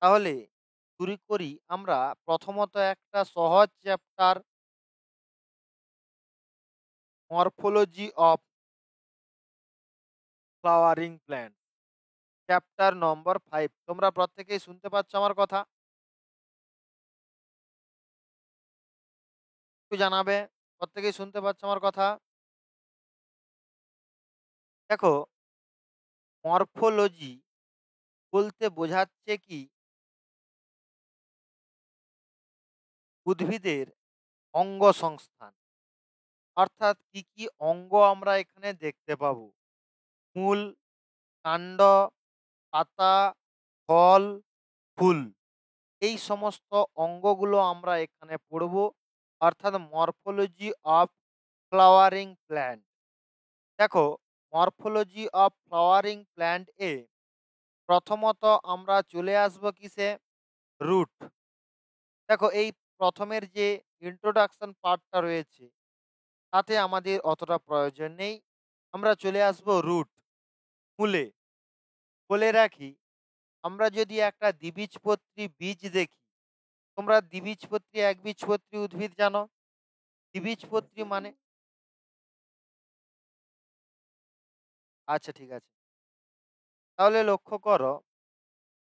তাহলে শুরু করি আমরা প্রথমত একটা সহজ chapter morphology of flowering plant chapter নম্বর 5। তোমরা প্রত্যেকেই শুনতে পাচ্ছ আমার কথা? একটু জানাবে প্রত্যেকেই শুনতে পাচ্ছ আমার কথা? দেখো, মরফোলজি বলতে বোঝাচ্ছে কি উদ্ভিদের অঙ্গ সংস্থান, অর্থাৎ কি কি অঙ্গ আমরা এখানে দেখতে পাবো। মূল, কাণ্ড, পাতা, ফল, ফুল, এই সমস্ত অঙ্গগুলো আমরা এখানে পড়ব, অর্থাৎ মরফোলজি অফ ফ্লাওয়ারিং প্ল্যান্ট। দেখো, মরফোলজি অফ ফ্লাওয়ারিং প্ল্যান্ট এ প্রথমত আমরা চলে আসব কিসে? রুট। দেখো, এই প্রথমের যে ইন্ট্রোডাকশন পার্টটা রয়েছে তাতে আমাদের অতটা প্রয়োজন নেই। আমরা চলে আসব রুট, মূলে। বলে রাখি, আমরা যদি একটা দ্বিবীজপত্রী বীজ দেখি, তোমরা দ্বিবীজপত্রী একবীজপত্রী উদ্ভিদ জানো? দ্বিবীজপত্রী মানে, আচ্ছা ঠিক আছে, তাহলে লক্ষ্য করো,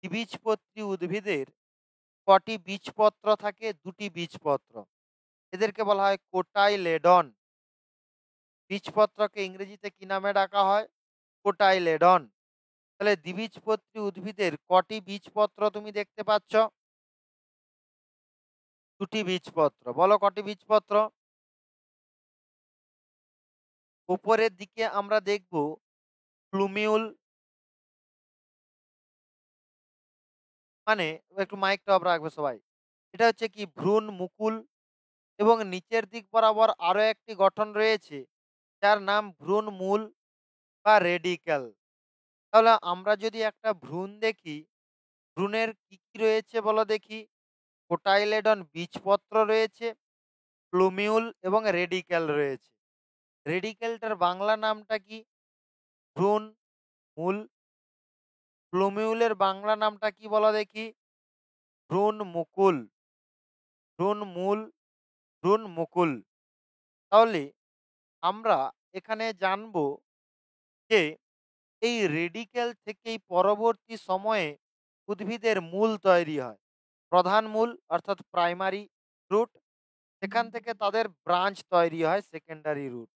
দ্বিবীজপত্রী উদ্ভিদের কটি বীজপত্র থাকে? দুটি বীজপত্র। এদেরকে বলা হয় কোটাইলেডন। বীজপত্রকে ইংরেজিতে কি নামে ডাকা হয়? কোটাইলেডন। তাহলে দ্বিবীজপত্রী উদ্ভিদের কটি বীজপত্র তুমি দেখতে পাচ্ছ? দুটি বীজপত্র। বলো কটি বীজপত্র? উপরের দিকে আমরা দেখব প্লুমিউল, মানে একটু মাইকটা অফ রাখবে সবাই। এটা হচ্ছে কি ভ্রূণ মুকুল, এবং নিচের দিক বরাবর আরো একটি গঠন রয়েছে যার নাম ভ্রূণ মূল বা রেডিক্যাল। তাহলে আমরা যদি একটা ভ্রূণ দেখি, ভ্রূণের কি কি রয়েছে বলো দেখি? কোটাইলেডন বীজপত্র রয়েছে, প্লুমিউল এবং রেডিক্যাল রয়েছে। রেডিক্যালটার বাংলা নামটা কি? ভ্রূণ মূল। প্লুমিউলের বাংলা নামটা কি বলো দেখি? ভ্রূণ মুকুল। ভ্রূণ মূল, ভ্রূণ মুকুল। তাহলে আমরা এখানে জানবো যে এই রেডিক্যাল থেকেই পরবর্তী সময়ে উদ্ভিদের মূল তৈরি হয়। প্রধান মূল অর্থাৎ প্রাইমারি রুট, সেখান থেকে তাদের ব্রাঞ্চ তৈরি হয়, সেকেন্ডারি রুট।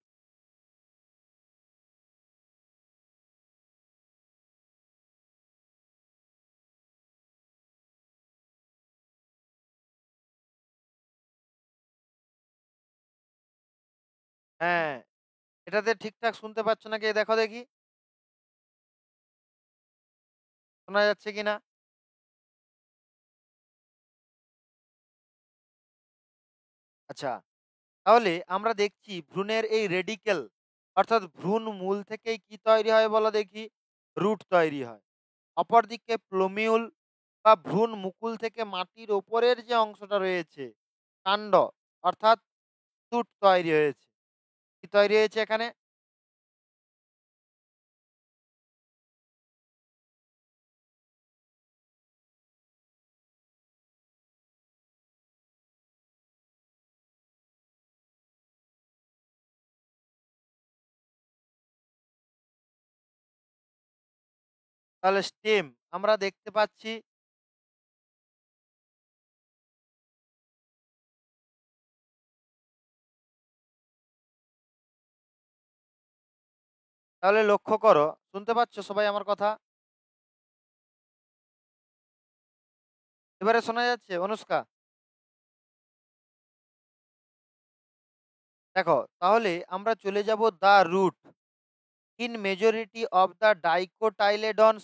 হ্যাঁ, এটাতে ঠিকঠাক শুনতে পাচ্ছ নাকি দেখো দেখি, শোনা যাচ্ছে কিনা? আচ্ছা, তাহলে আমরা দেখছি ভ্রূণের এই রেডিকেল অর্থাৎ ভ্রূণ মূল থেকেই কি তৈরি হয় বলো দেখি? রুট তৈরি হয়। অপরদিকে প্লুমিউল বা ভ্রূণ মুকুল থেকে মাটির ওপরের যে অংশটা রয়েছে, কাণ্ড অর্থাৎ শুট তৈরি হয়েছে। কি তৈরি হয়েছে এখানে? তাহলে স্টেম আমরা দেখতে পাচ্ছি। তাহলে লক্ষ্য করো, শুনতে পাচ্ছ সবাই আমার কথা? এবারে শোনা যাচ্ছে অনুষ্কা? দেখো, তাহলে আমরা চলে যাব the root. In majority of the dicotyledons,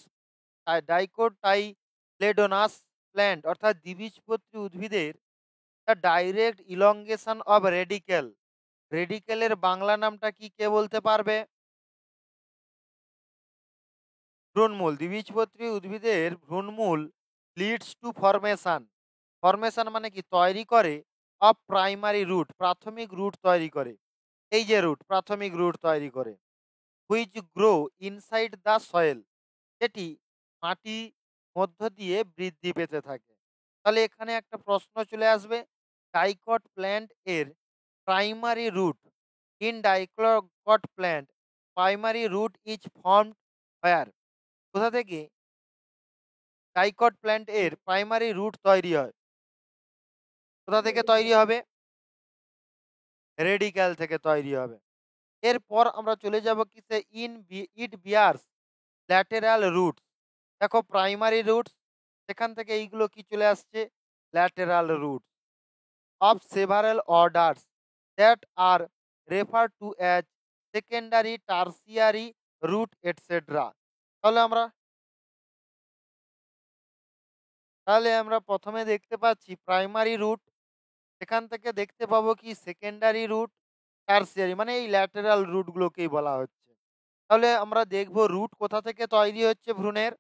dicotyledonous plant অর্থাৎ দ্বিবীজপত্রী উদ্ভিদের the direct elongation of radicle. রেডিকেলের বাংলা নামটা কি, কে বলতে পারবে? ভ্রূণমূল। দ্বিবীজপত্রী উদ্ভিদের ভ্রূণমূল লিডস টু ফরমেশন। ফরমেশন মানে কি? তৈরি করে অফ প্রাইমারি রুট, প্রাথমিক রুট তৈরি করে। এই যে রুট, প্রাথমিক রুট তৈরি করে। Which grow inside the soil, সেটি মাটি মধ্য দিয়ে বৃদ্ধি পেতে থাকে। তাহলে এখানে একটা প্রশ্ন চলে আসবে, ডাইকট প্ল্যান্ট এর primary root, in dicot plant primary root is formed where? কোথা থেকে ডাইকট প্ল্যান্ট এর প্রাইমারি রুট তৈরি হয়? কোথা থেকে তৈরি হবে? রেডিক্যাল থেকে তৈরি হবে। এরপর আমরা চলে যাব কিসে, ইট বিয়ার্স ল্যাটেরাল রুটস। দেখো প্রাইমারি রুটস, সেখান থেকে এইগুলো কি চলে আসছে, lateral roots of several orders that are refer to as secondary, tertiary root etcetera. তাহলে আমরা প্রথমে দেখতে পাচ্ছি প্রাইমারি রুট, সেখান থেকে দেখতে পাবো কি সেকেন্ডারি রুট, টার্সিয়ারি, মানে এই ল্যাটেরাল রুটগুলোকেই বলা হচ্ছে। তাহলে আমরা দেখব রুট কোথা থেকে তৈরি হচ্ছে ভ্রূণের,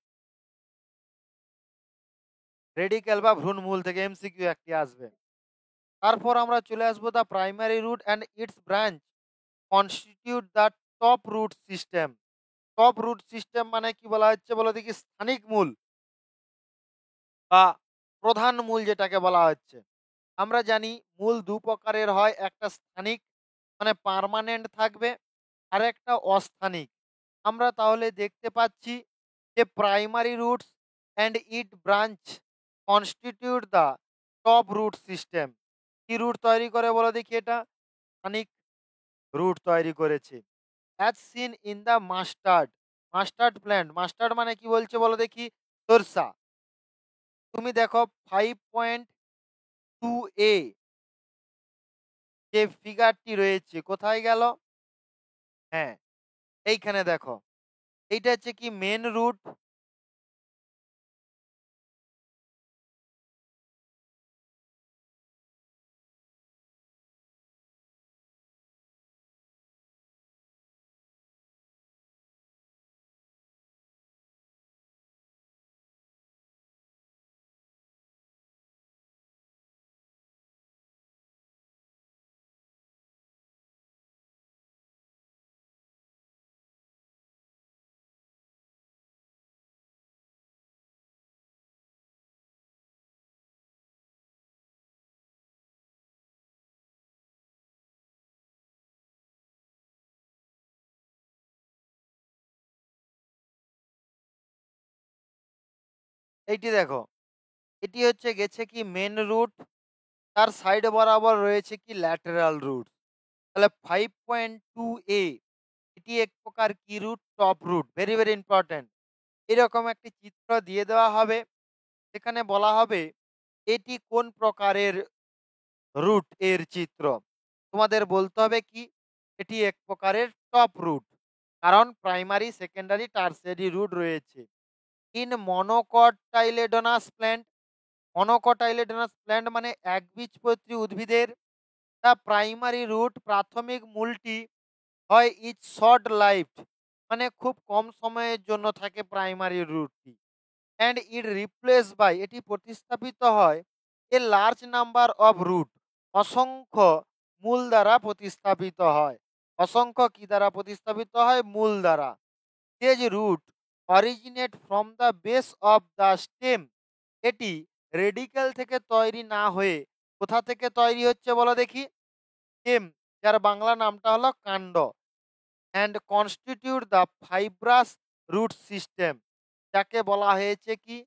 রেডিক্যাল বা ভ্রূণমূল থেকে, এমসিকিউ একটি আসবে। তারপর আমরা চলে আসবো the primary root and its branch constitute the top root system. Tap root system মানে কি বলা হচ্ছে বলো দেখি, স্থানিক মূল বা প্রধান মূল যেটাকে বলা হচ্ছে। আমরা জানি মূল দু প্রকারের হয়, একটা স্থানিক মানে পার্মানেন্ট থাকবে, আর একটা অস্থানিক। আমরা তাহলে দেখতে পাচ্ছি যে primary roots and it branch constitute the top root system. কি রুট তৈরি করে বলো দেখি, এটা স্থানিক রুট তৈরি করেছে। As seen in the mustard, mustard plant, mustard মানে কি বলছে বলো দেখি, সরষা। তুমি দেখো 5.2a যে ফিগারটি রয়েছে কোথায় গেল, হ্যাঁ এইখানে দেখো, এইটা হচ্ছে কি মেন রুট, এইটি দেখো, এটি হচ্ছে গেছে কি মেন রুট, তার সাইড বরাবর রয়েছে কি ল্যাটেরাল রুট। তাহলে 5.2a এটি এক প্রকার কি root, tap root, very very important. এরকম একটি চিত্র দিয়ে দেওয়া হবে, সেখানে বলা হবে এটি কোন প্রকারের রুট এর চিত্র। তোমাদের বলতে হবে কি এটি এক প্রকারের টপ রুট, কারণ প্রাইমারি, সেকেন্ডারি, টার্সিয়ারি রুট রয়েছে। ইন মনোকটাইলেডোনাস প্ল্যান্ট, মনোকটাইলেডোনাস প্ল্যান্ট মানে একবীজপত্রী উদ্ভিদের, দ্য প্রাইমারি রুট প্রাথমিক মূলটি হয় ইজ শর্ট লাইফ, মানে খুব কম সময়ের জন্য থাকে প্রাইমারি রুটটি, অ্যান্ড ইট রিপ্লেস বাই, এটি প্রতিস্থাপিত হয় a large number of root, অসংখ্য মূল দ্বারা প্রতিস্থাপিত হয়। অসংখ্য কি দ্বারা প্রতিস্থাপিত হয়, মূল দ্বারা। These root originate from the base of the stem, এটি রেডিক্যাল থেকে তৈরি না হয়ে কোথা থেকে তৈরি হচ্ছে বলো দেখি, স্টেম, যার বাংলা নামটা হলো কাণ্ড, and constitute the fibrous root system, যাকে বলা হয়েছে কি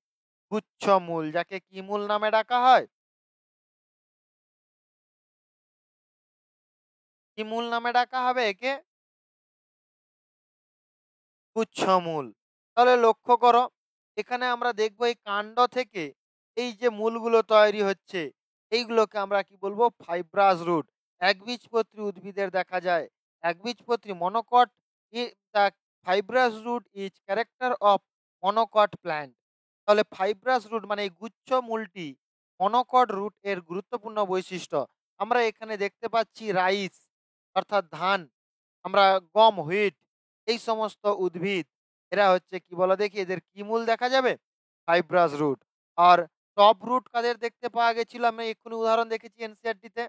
গুচ্ছমূল, যাকে কি মূল নামে ডাকা হয়, কি মূল নামে ডাকা হবে একে, গুচ্ছমূল। তাহলে লক্ষ্য করো, এখানে আমরা দেখবো এই কাণ্ড থেকে এই যে মূলগুলো তৈরি হচ্ছে, এইগুলোকে আমরা কি বলবো, ফাইব্রাস রুট। একবীজপত্রী উদ্ভিদের দেখা যায়, একবীজপত্রী monocot, the fibrous root is character of monocot plant. তাহলে ফাইব্রাস রুট মানে এই গুচ্ছ মূলটি মনোকট রুট এর গুরুত্বপূর্ণ বৈশিষ্ট্য। আমরা এখানে দেখতে পাচ্ছি রাইস অর্থাৎ ধান, আমরা গম, হুইট, এই সমস্ত উদ্ভিদ, এরা হচ্ছে কি বলো দেখি, এদের কি মূল দেখা যাবে, ফাইব্রাস রুট। আর টপ রুট কাদের দেখতে পাওয়া গেছিল, আমি এক্ষুনি উদাহরণ দেখেছি এনসিআরটিতে,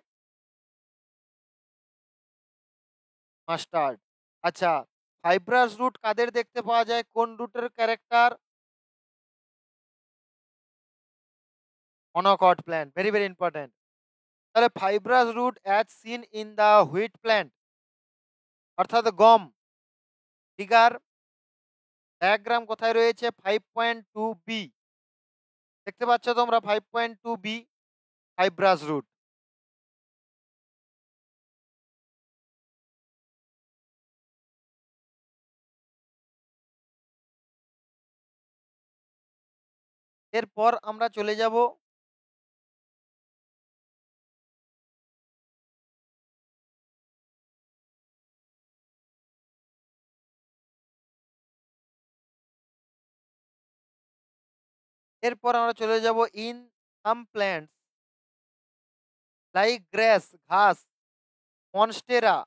মাস্টার্ড। আচ্ছা, ফাইব্রাস রুট কাদের দেখতে পাওয়া যায়, কোন রুটের character, monocot plant, very, very important. তাহলে fibrous root as seen in the wheat plant অর্থাৎ গম। ফিগার ডায়াগ্রাম কোথায় রয়েছে? 5.2 বি। দেখতে পাচ্ছ তোমরা 5.2 বি ফাইব্রাস রুট। এরপর আমরা চলে যাব ইন সাম প্ল্যান্টস লাইক গ্রাস, ঘাস, monstera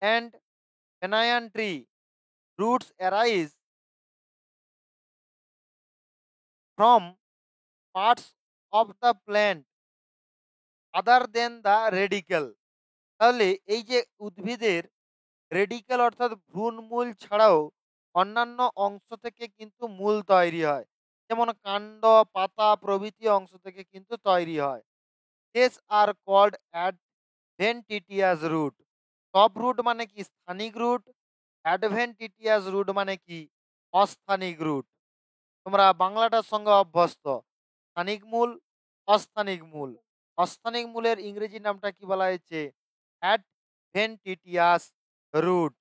and banyan tree roots arise from parts of the plant other than the radicle। তাহলে এই যে উদ্ভিদের রেডিকেল অর্থাৎ ভ্রূণমূল ছাড়াও অন্যান্য অংশ থেকে কিন্তু মূল তৈরি হয়, যেমন কাণ্ড, পাতা প্রভৃতি অংশ থেকে কিন্তু তৈরি হয়। These are called adventitious root। Tap root মানে কি? স্থানিক রুট। অ্যাডভেন্টিটিয়াস রুট মানে কি? অস্থানিক রুট। তোমরা বাংলাটার সঙ্গে অভ্যস্ত। স্থানিক মূল, অস্থানিক মূল। অস্থানিক মূলের ইংরেজি নামটা কি বলা হয়েছে? Adventitious root.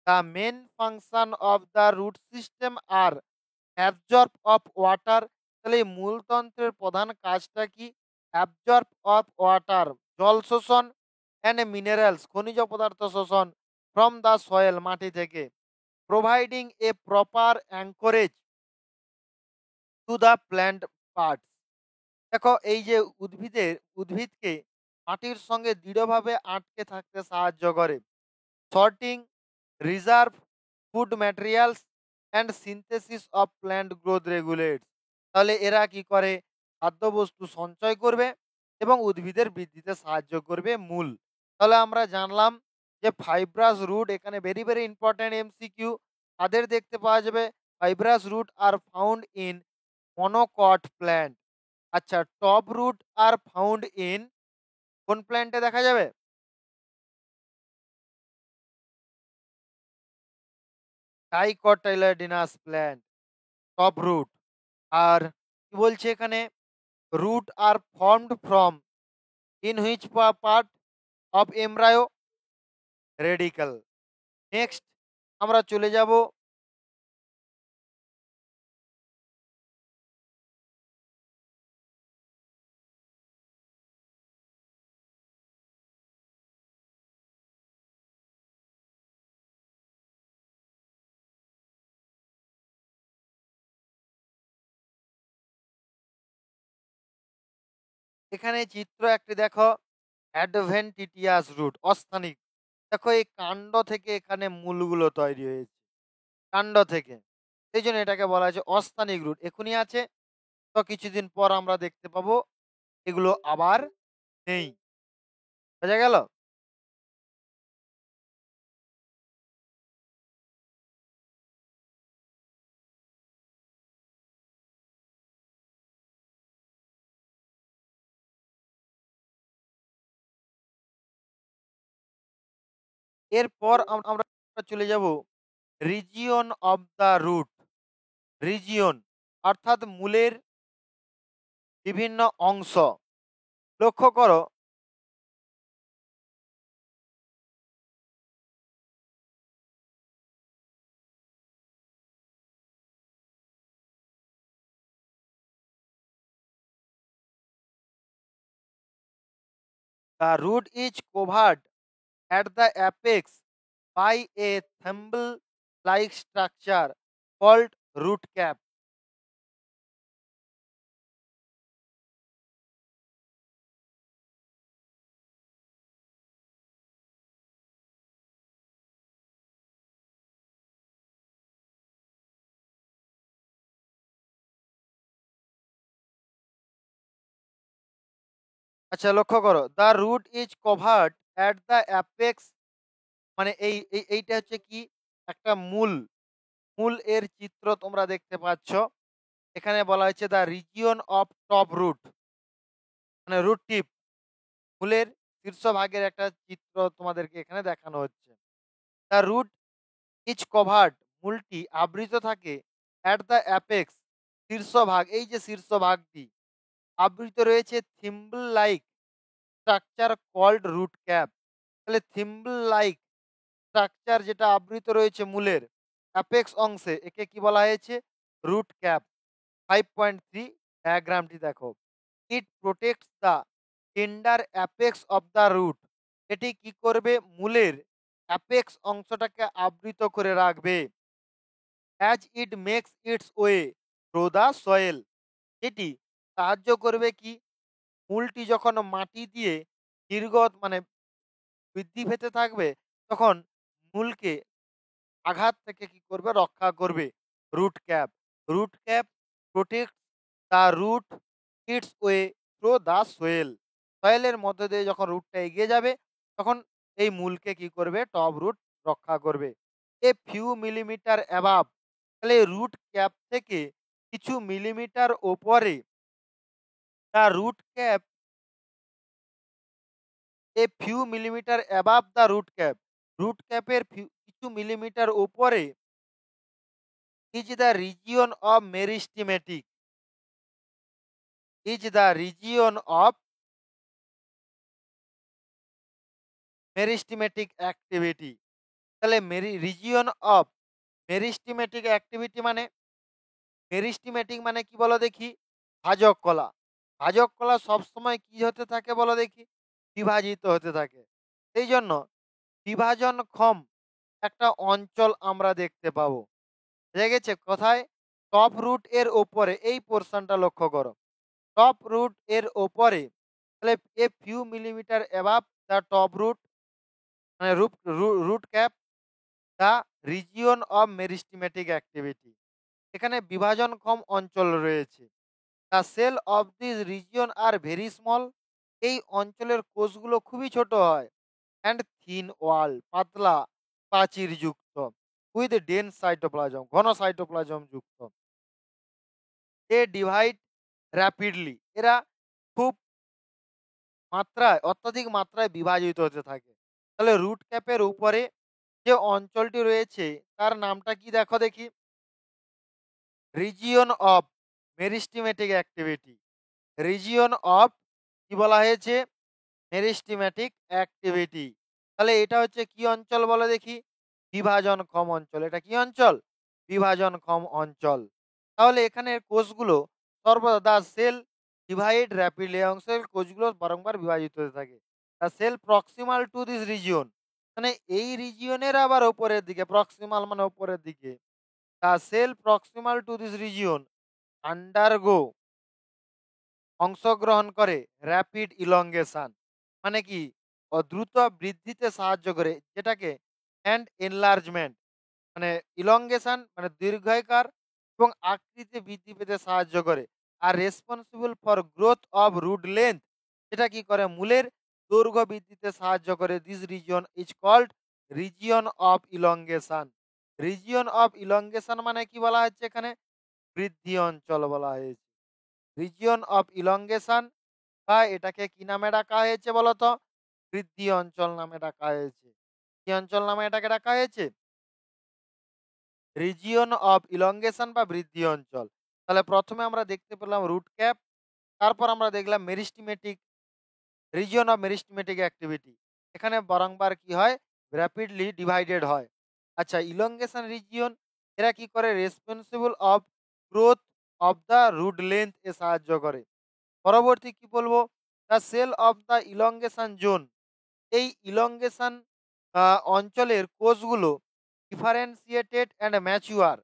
The main function of the root system are absorb of water. তাহলে এই মূলতন্ত্রের প্রধান কাজটা কি? অ্যাবজর্ব অফ ওয়াটার, জল শোষণ, অ্যান্ড মিনারেলস, খনিজ পদার্থ শোষণ, ফ্রম দ্য সয়েল, মাটি থেকে, providing a proper anchorage to the plant parts. দেখো এই যে উদ্ভিদকে মাটির সঙ্গে দৃঢ়ভাবে আটকে থাকতে সাহায্য করে। Sorting, reserve food materials and synthesis of plant growth regulates. তাহলে এরা কি করে? খাদ্যবস্তু সঞ্চয় করবে এবং উদ্ভিদের বৃদ্ধিতে সাহায্য করবে মূল। তাহলে আমরা জানলাম যে ফাইব্রাস রুট, এখানে ভেরি ভেরি ইম্পর্টেন্ট এমসিকিউ তাদের দেখতে পাওয়া যাবে। Fibrous root are found in monocot plant. আচ্ছা, tap root are found in কোন প্ল্যান্টে দেখা যাবে? Dicotyledonous plant, tap root. আর কি বলছে এখানে? Root are formed from in which part of embryo? Radicle. Next আমরা চলে যাব এখানে চিত্র একটি দেখো, অ্যাডভেন্টিটিয়াস রুট, অস্থানিক। দেখো এই কাণ্ড থেকে এখানে মূলগুলো তৈরি হয়েছে, কাণ্ড থেকে। সেই জন্য এটাকে বলা হয়েছে অস্থানিক রুট। এখনই আছে, তো কিছুদিন পর আমরা দেখতে পাবো এগুলো আবার নেই। বোঝা গেল? এরপর আমরা চলে যাব region of the root. Region অর্থাৎ মূলের বিভিন্ন অংশ। লক্ষ্য করো the root is covered at the apex by a thimble-like structure called root cap। আচ্ছা লক্ষ্য করো, the root is covered at the apex, মানে এইটা হচ্ছে কি? একটা মূল। মূল এর চিত্র তোমরা দেখতে পাচ্ছ। এখানে বলা হয়েছে the region of tap root. মানে রুট টিপ, মূলের শীর্ষভাগের একটা চিত্র তোমাদেরকে এখানে দেখানো হচ্ছে। দ্য রুট ইজ কভার্ড, মূলটি আবৃত থাকে অ্যাট দ্য অ্যাপেক্স, শীর্ষভাগ, এই যে শীর্ষভাগটি আবৃত রয়েছে thimble like structure called root cap. তাহলে থিম্বল লাইক স্ট্রাকচার যেটা আবৃত রয়েছে মূলের অ্যাপেক্স অংশে, একে কি বলা হয়েছে? Root cap. 5.3 ডায়াগ্রামটি দেখো। It protects the tender apex of the root, এটি কি করবে? মূলের অ্যাপেক্স অংশটাকে আবৃত করে রাখবে। As it makes its way through the soil, এটি সাহায্য করবে কি? মূলটি যখন মাটি দিয়ে দীর্ঘ মানে বৃদ্ধি পেতে থাকবে, তখন মূলকে আঘাত থেকে কি করবে? রক্ষা করবে। Root cap, root cap protect the root its way through the soil, সয়েলের মধ্যে দিয়ে যখন রুটটা এগিয়ে যাবে, তখন এই মূলকে কি করবে? টপ রুট রক্ষা করবে। এ ফিউ মিলিমিটার অ্যাবাভ, তাহলে রুট ক্যাপ থেকে কিছু মিলিমিটার ওপরে, the root cap, a few millimetre above the root cap, root ক্যাপের কিছু মিলিমিটার উপরে is the region of meristematic, is the region of meristematic activity. তাহলে রিজিয়ন অফ মেরিস্টিমেটিক অ্যাক্টিভিটি মানে, meristematic মানে কি বলো দেখি? ভাজক কলা। ভাজক কলা সবসময় কি হতে থাকে বলো দেখি? বিভাজিত হতে থাকে। সেই জন্য বিভাজনক্ষম একটা অঞ্চল আমরা দেখতে পাবো। বুঝা গেছে কোথায়? টপ রুট এর ওপরে, এই পোর্শনটা লক্ষ্য করো। টপ রুট এর ওপরে, তাহলে a few millimetre above the top root, মানে root cap, the region of meristematic activity, এখানে বিভাজনক্ষম অঞ্চল রয়েছে। The cell of this region are very small, এই অঞ্চলের কোষগুলো খুবই ছোট হয়। অ্যান্ড থিন ওয়াল, পাতলা প্রাচীর যুক্ত। উইথ ডেন্স সাইটোপ্লাজম, ঘন সাইটোপ্লাজম যুক্ত। দে ডিভাইড র্যাপিডলি, এরা খুব মাত্রায়, অত্যাধিক মাত্রায় বিভাজিত হতে থাকে। তাহলে রুট ক্যাপের উপরে যে অঞ্চলটি রয়েছে তার নামটা কি দেখো দেখি? Region of meristematic activity. Region of কি বলা হয়েছে? Meristematic activity. তাহলে এটা হচ্ছে কি অঞ্চল বলো দেখি? বিভাজনক্ষম অঞ্চল। এটা কি অঞ্চল? বিভাজনক্ষম অঞ্চল। তাহলে এখানের কোষগুলো সর্বদা, দা সেল ডিভাইড র্যাপিডলি, অংশের কোষগুলো বারংবার বিভাজিত হতে থাকে। The cell proximal to this region, মানে এই রিজিয়নের আবার উপরের দিকে, প্রক্সিমাল মানে উপরের দিকে। The cell proximal to this region undergo, অংশগ্রহণ করে র্যাপিড ইলংগেশন, মানে কি? দ্রুত বৃদ্ধিতে সাহায্য করে, যেটাকে অ্যান্ড এনলার্জমেন্ট, মানে ইলংগেশন মানে দীর্ঘায়কার এবং আকৃতি বৃদ্ধি পেতে সাহায্য করে। Are responsible for growth of root length, এটা কি করে? মূলের দৈর্ঘ্য বৃদ্ধিতে সাহায্য করে। This region is called region of elongation. Region of elongation মানে কি বলা হচ্ছে এখানে? বৃদ্ধি অঞ্চল বলা হয়েছে। রিজিয়ন অফ ইলংগেশন, বা এটাকে কি নামে ডাকা হয়েছে বলতো? বৃদ্ধি অঞ্চল নামে ডাকা হয়েছে। কি অঞ্চল নামে এটাকে ডাকা হয়েছে? রিজিয়ন অফ ইলংগেশন বা বৃদ্ধি অঞ্চল। তাহলে প্রথমে আমরা দেখতে পেলাম রুট ক্যাপ, তারপর আমরা দেখলাম মেরিস্টিমেটিক, রিজিয়ন অফ মেরিস্টিমেটিক অ্যাক্টিভিটি। এখানে বারংবার কি হয়? র্যাপিডলি ডিভাইডেড হয়। আচ্ছা, ইলংগেশন রিজিয়ন, এরা কি করে? Responsible of growth of the root length এ সাহায্য করে। পরবর্তী কি বলবো? The cell of the elongation zone, এই ইলংগেশন অঞ্চলের কোষগুলো ডিফারেন্সিয়েটেড অ্যান্ড ম্যাচিউর,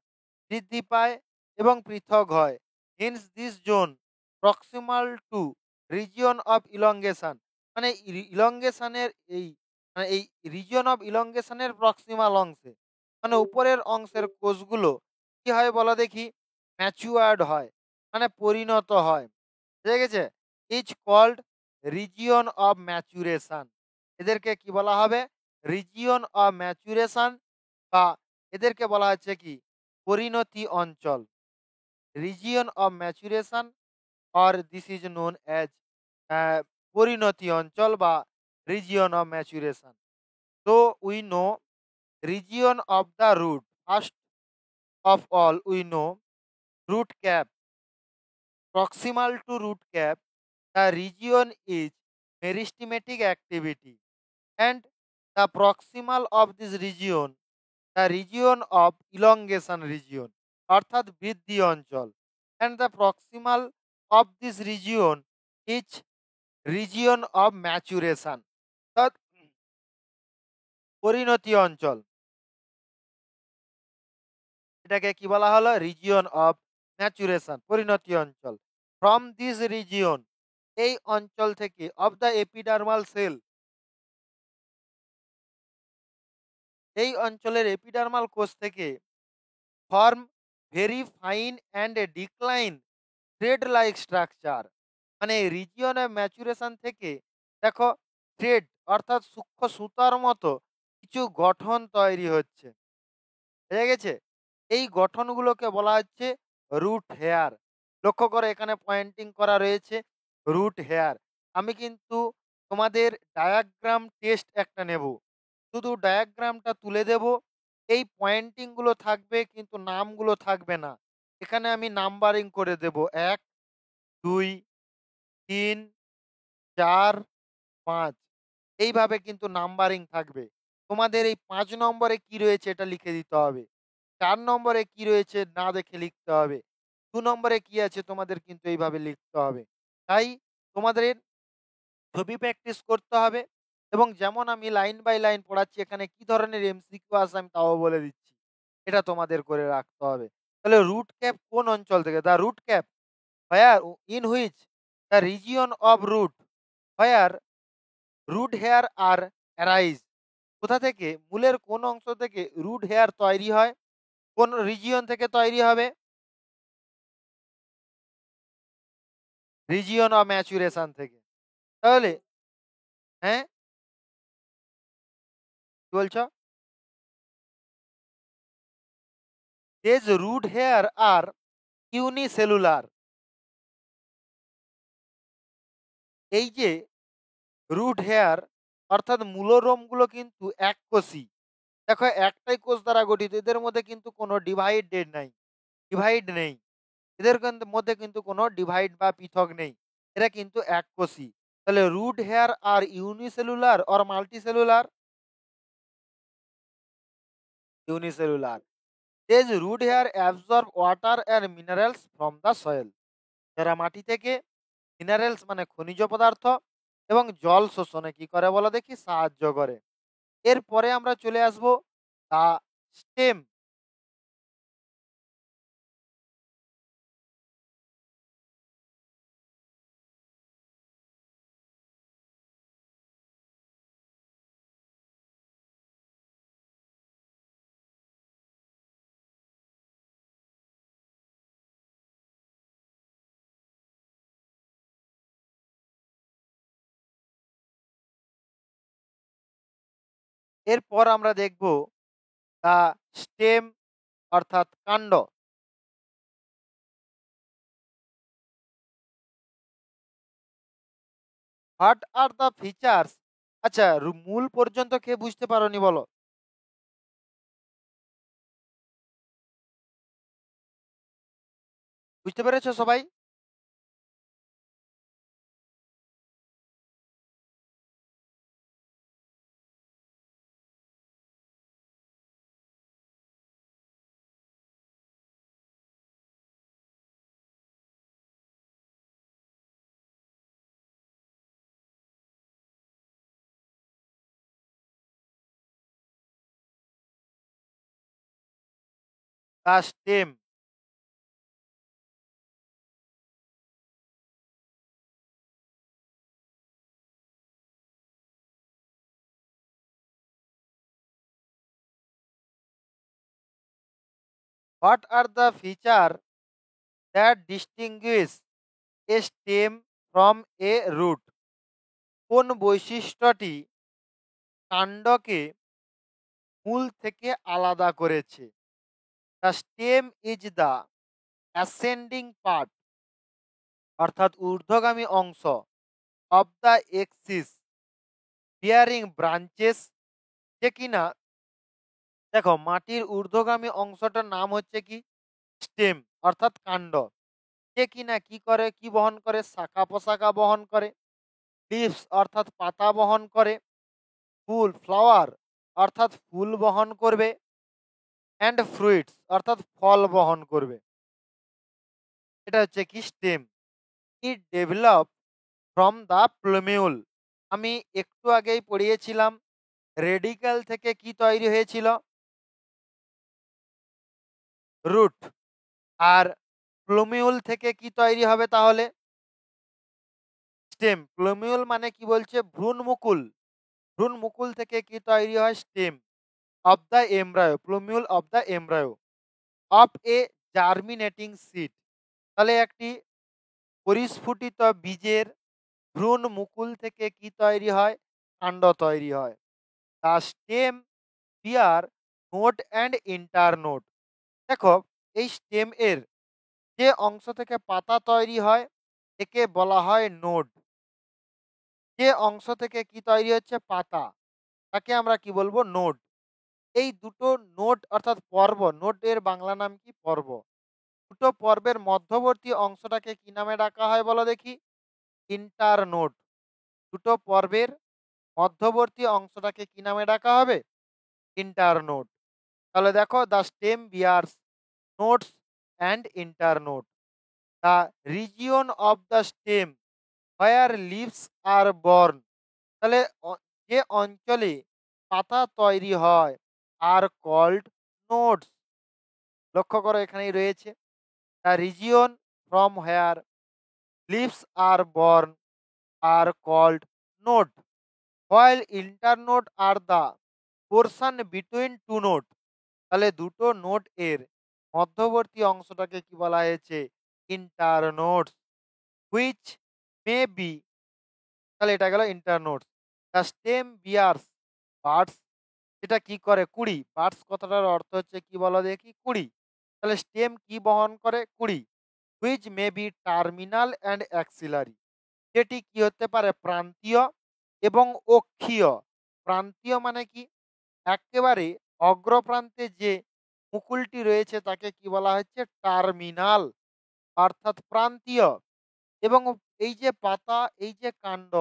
বৃদ্ধি পায় এবং পৃথক হয়। Hence this zone proximal to region of elongation, মানে ইলংগেশনের এই, মানে এই রিজিয়ন অফ ইলংগেশনের প্রক্সিমাল অংশে, মানে উপরের অংশের কোষগুলো কি হয় বলো দেখি? ম্যাচিউয়ার্ড হয়, মানে পরিণত হয়। ঠিক আছে? Is called region of maturation, এদেরকে কি বলা হবে? রিজিয়ন অফ ম্যাচুরেশন, বা এদেরকে বলা হচ্ছে কি? পরিণতি অঞ্চল। Region of maturation, or this is known as পরিণতি অঞ্চল বা রিজিয়ন অফ ম্যাচুরেশন। তো we know region of the root. First of all we know root cap. Proximal to root cap, the region is meristematic activity, and the proximal of this region, the region of elongation region, অর্থাৎ বৃদ্ধি অঞ্চল, and the proximal of this region is region of maturation, অর্থাৎ পরিণতি অঞ্চল। এটাকে কি বলা হলো? রিজিয়ন অফ ম্যাচুরেশন, পরিণতি অঞ্চল। ফ্রম দিস রিজিয়ন, এই অঞ্চল থেকে, অফ দ্য এপিডার্মাল সেল, এই অঞ্চলের এপিডার্মাল কোষ থেকে form very fine and decline thread like structure. মানে রিজিয়ন অফ ম্যাচুরেশন থেকে দেখো থ্রেড অর্থাৎ সূক্ষ্ম সুতার মতো কিছু গঠন তৈরি হচ্ছে, বুঝা গেছে? এই গঠনগুলোকে বলা হচ্ছে রুট হেয়ার। লক্ষ্য করো এখানে পয়েন্টিং করা রয়েছে রুট হেয়ার। আমি কিন্তু তোমাদের ডায়াগ্রাম টেস্ট একটা নেব, শুধু ডায়াগ্রামটা তুলে দেব, এই পয়েন্টিং গুলো থাকবে কিন্তু নামগুলো থাকবে না। এখানে আমি নাম্বারিং করে দেব ১, ২, ৩, ৪, ৫, এইভাবে কিন্তু নাম্বারিং থাকবে। তোমাদের এই ৫ নম্বরে কি রয়েছে এটা লিখে দিতে হবে। ৪ নম্বরে কি রয়েছে না দেখে লিখতে হবে। ২ নম্বরে কি আছে তোমাদের কিন্তু এইভাবে লিখতে হবে। তাই তোমাদের ছবি প্র্যাকটিস করতে হবে, এবং যেমন আমি লাইন বাই লাইন পড়াচ্ছি এখানে কি ধরনের এমসিকিউ আছে আমি তাও বলে দিচ্ছি। এটা তোমাদের করে রাখতে হবে। তাহলে রুট ক্যাপ কোন অঞ্চল থেকে? The root cap where in which the region of root where root hair are arise. কোথা থেকে? মূলের কোন অংশ থেকে রুট হেয়ার তৈরি হয়? কোন রিজিয়ন থেকে তৈরি হবে? রিজিয়ন অফ ম্যাচুরেশন থেকে। তাহলে হ্যাঁ, কি বলছো? These root hair are unicellular। এই যে রুট হেয়ার অর্থাৎ মূলরোমগুলো কিন্তু এককোষী। দেখো একটাই কোষ দ্বারা গঠিত, এদের মধ্যে কিন্তু কোনো ডিভাইড নেই। এদের মধ্যে কিন্তু কোনো ডিভাইড বা পৃথক নেই। এরা কিন্তু এককোষী। তাহলে root hair are unicellular or multicellular? Unicellular. These root hair absorb water and minerals from the soil। এরা মাটি থেকে মিনারেলস মানে খনিজ পদার্থ এবং জল শোষণে কি করে বলো দেখি? সাহায্য করে। এরপরে আমরা চলে আসব দা স্টেম। এরপর আমরা দেখব দা স্টেম অর্থাৎ কাণ্ড। What are the features? আচ্ছা, মূল পর্যন্ত কে বুঝতে পারোনি বলো? বুঝতে পেরেছো সবাই? The stem. What are the feature that distinguish a stem from a root? কোন বৈশিষ্ট্যটি কাণ্ডকে মূল থেকে আলাদা করেছে? The stem is the ascending part অর্থাৎ ঊর্ধ্বগামী অংশ of the axis bearing branches, যে কিনা দেখো মাটির ঊর্ধ্বগামী অংশটার নাম হচ্ছে কি স্টেম অর্থাৎ কাণ্ড, যে কিনা কি করে কি বহন করে শাখা পোশাখা বহন করে, লিভস অর্থাৎ পাতা বহন করে, ফুল ফ্লাওয়ার অর্থাৎ ফুল বহন করবে, অ্যান্ড ফ্রুইটস অর্থাৎ ফল বহন করবে। এটা হচ্ছে কি stem. It develop from the plumule. আমি একটু আগেই পড়িয়েছিলাম রেডিক্যাল থেকে কি তৈরি হয়েছিল, রুট। আর প্লুমিউল থেকে কি তৈরি হবে তাহলে, স্টেম। প্লুমিউল মানে কি বলছে ভ্রূণমুকুল, ভ্রূণমুকুল থেকে কি তৈরি হয় stem of the embryo, plumule of the embryo of a germinating seed. তাহলে একটি পরিস্ফুটিত বীজের ভ্রূণ মুকুল থেকে কি তৈরি হয়, কাণ্ড তৈরি হয়। The stem bear node and internode. দেখো এই স্টেম এর যে অংশ থেকে পাতা তৈরি হয় একে বলা হয় নোড। যে অংশ থেকে কি তৈরি হচ্ছে পাতা তাকে আমরা কি বলবো নোড। এই দুটো নোড অর্থাৎ পর্ব, নোড এর বাংলা নাম কি পর্ব, দুটো পর্বের মধ্যবর্তী অংশটাকে কি নামে ডাকা হয় বলো দেখি, ইন্টারনোড। দুটো পর্বের মধ্যবর্তী অংশটাকে কি নামে ডাকা হবে, ইন্টারনোড। তাহলে দেখো the stem bears nodes and internode. The region of the stem where leaves are borne. তাহলে যে অঞ্চলে পাতা তৈরি হয় আর কল্ড নোডস। লক্ষ্য করো এখানেই রয়েছে the region from hair leaves are born are called node, while internode are the portion between two node. তাহলে দুটো নোড এর মধ্যবর্তী অংশটাকে কি বলা হয়েছে, ইন্টারনোডস, হুইচ মে বি। তাহলে এটা গেল ইন্টারনোডস। দ্য স্টেম বিয়ার্স বার্ডস, এটা কি করে কুড়ি, বার্ডস কথাটার অর্থ হচ্ছে কি বলো দেখি কুড়ি। তাহলে স্টেম কি বহন করে কুড়ি, which may be terminal and axillary, যেটি কি হতে পারে প্রান্তীয় এবং অক্ষীয়। প্রান্তীয় মানে কি একেবারে অগ্রপ্রান্তে যে মুকুলটি রয়েছে তাকে কি বলা হচ্ছে টার্মিনাল অর্থাৎ প্রান্তীয়। এবং এই যে পাতা এই যে কাণ্ড